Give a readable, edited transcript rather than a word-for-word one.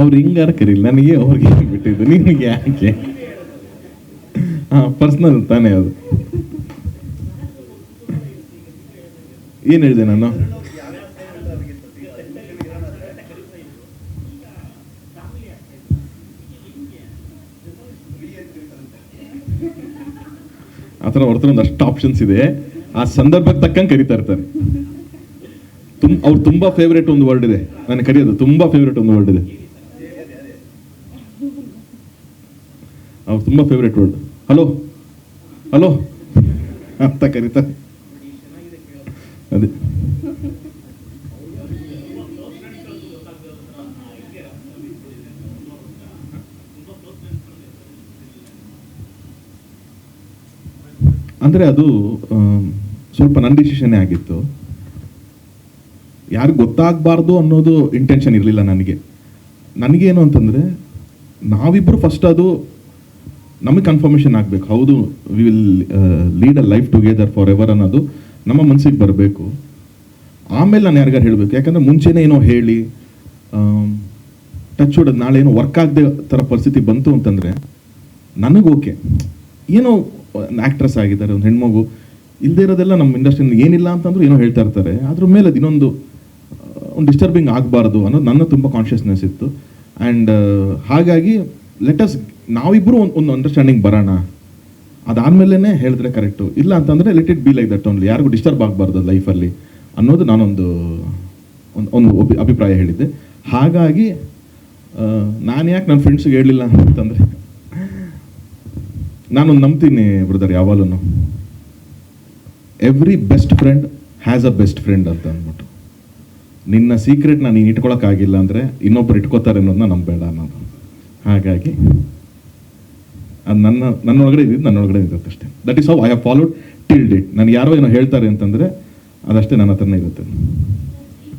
ಅವ್ರು ಹಿಂಗಾರ ಕರೀಲಿ, ನನಗೆ ಅವ್ರಿಗೆ ಬಿಟ್ಟಿದ್ದು, ನಿನಗೆ ಯಾಕೆ? ಪರ್ಸ್ನಲ್ ತಾನೇ ಅದು. ಏನು ಹೇಳಿದೆ ನಾನು? ಆ ಥರ ಅವ್ರ ಹತ್ರ ಒಂದಷ್ಟು ಆಪ್ಷನ್ಸ್ ಇದೆ, ಆ ಸಂದರ್ಭಕ್ಕೆ ತಕ್ಕಂಗೆ ಕರಿತಾ ಇರ್ತಾರೆ. ಅವ್ರು ತುಂಬಾ ಫೇವ್ರೇಟ್ ಒಂದು ವರ್ಡ್ ಇದೆ, ನನಗೆ ಕರೆಯೋದು ತುಂಬಾ ಫೇವ್ರೇಟ್ ಒಂದು ವರ್ಡ್ ಇದೆ, ಅವ್ರು ತುಂಬಾ ಫೇವ್ರೇಟ್ ವರ್ಡ್, ಹಲೋ ಹಲೋ ಅಂತ ಕರೀತಾರೆ. ಅದೇ ಅಂದರೆ ಅದು ಸ್ವಲ್ಪ ನನ್ನ ಡಿಸಿಷನ್ನೇ ಆಗಿತ್ತು. ಯಾರು ಗೊತ್ತಾಗಬಾರ್ದು ಅನ್ನೋದು ಇಂಟೆನ್ಷನ್ ಇರಲಿಲ್ಲ ನನಗೆ. ನನಗೇನು ಅಂತಂದರೆ, ನಾವಿಬ್ಬರು ಫಸ್ಟ್ ಅದು ನಮಗೆ ಕನ್ಫರ್ಮೇಷನ್ ಆಗಬೇಕು, ಹೌದು we will lead a life together for ever ಅನ್ನೋದು ನಮ್ಮ ಮನಸ್ಸಿಗೆ ಬರಬೇಕು. ಆಮೇಲೆ ನಾನು ಯಾರಿಗಾರು ಹೇಳಬೇಕು. ಯಾಕಂದರೆ ಮುಂಚೆನೇ ಏನೋ ಹೇಳಿ ಟಚ್ ಹೊಡೋದು ನಾಳೆ ಏನೋ ವರ್ಕ್ ಆಗದೆ ಥರ ಪರಿಸ್ಥಿತಿ ಬಂತು ಅಂತಂದರೆ ನನಗೆ ಓಕೆ, ಏನೋ ಆ್ಯಕ್ಟ್ರೆಸ್ ಆಗಿದ್ದಾರೆ, ಒಂದು ಹೆಣ್ಮಗು ಇಲ್ಲದೆ ಇರೋದೆಲ್ಲ ನಮ್ಮ ಇಂಡಸ್ಟ್ರಿಯಿಂದ ಏನಿಲ್ಲ ಅಂತಂದ್ರೂ ಏನೋ ಹೇಳ್ತಾ ಇರ್ತಾರೆ, ಅದ್ರ ಮೇಲೆ ಅದು ಇನ್ನೊಂದು ಒಂದು ಡಿಸ್ಟರ್ಬಿಂಗ್ ಆಗಬಾರ್ದು ಅನ್ನೋದು ನನ್ನ ತುಂಬ ಕಾನ್ಷಿಯಸ್ನೆಸ್ ಇತ್ತು. ಆ್ಯಂಡ್ ಹಾಗಾಗಿ ಲೆಟಸ್ ನಾವಿಬ್ಬರು ಒಂದು ಅಂಡರ್ಸ್ಟ್ಯಾಂಡಿಂಗ್ ಬರೋಣ, ಅದಾದಮೇಲೆ ಹೇಳಿದ್ರೆ ಕರೆಕ್ಟು, ಇಲ್ಲ ಅಂತಂದರೆ let it be like that only, ಯಾರಿಗೂ ಡಿಸ್ಟರ್ಬ್ ಆಗಬಾರ್ದು ಲೈಫಲ್ಲಿ ಅನ್ನೋದು ನಾನೊಂದು ಒಂದು ಅಭಿಪ್ರಾಯ ಹೇಳಿದ್ದೆ. ಹಾಗಾಗಿ ನಾನು ಯಾಕೆ ನನ್ನ ಫ್ರೆಂಡ್ಸಿಗೆ ಹೇಳಲಿಲ್ಲ ಅಂತಂದರೆ, ನಾನೊಂದು ನಂಬ್ತೀನಿ ಬ್ರದರ್ ಯಾವಾಗಲೂ, every best friend has a best friend ಅಂತ ಅಂದ್ಬಿಟ್ಟು. ನಿನ್ನ ಸೀಕ್ರೆಟ್ನ ನೀನು ಇಟ್ಕೊಳಕ್ಕಾಗಿಲ್ಲ ಅಂದರೆ ಇನ್ನೊಬ್ರು ಇಟ್ಕೋತಾರೆ ಅನ್ನೋದನ್ನ ನಂಬೇಡ ಅನ್ನೋದು. ಹಾಗಾಗಿ ಅದು ನನ್ನೊಳಗಡೆ ಇದ್ದಿದ್ದು ನನ್ನೊಳಗಡೆ ಇರುತ್ತೆ ಅಷ್ಟೇ. That is how I have followed till date. ನನಗೆ ಯಾರೋ ಏನೋ ಹೇಳ್ತಾರೆ ಅಂತಂದರೆ ಅದಷ್ಟೇ ನನ್ನ ಹತ್ರನೇ ಇರುತ್ತೆ.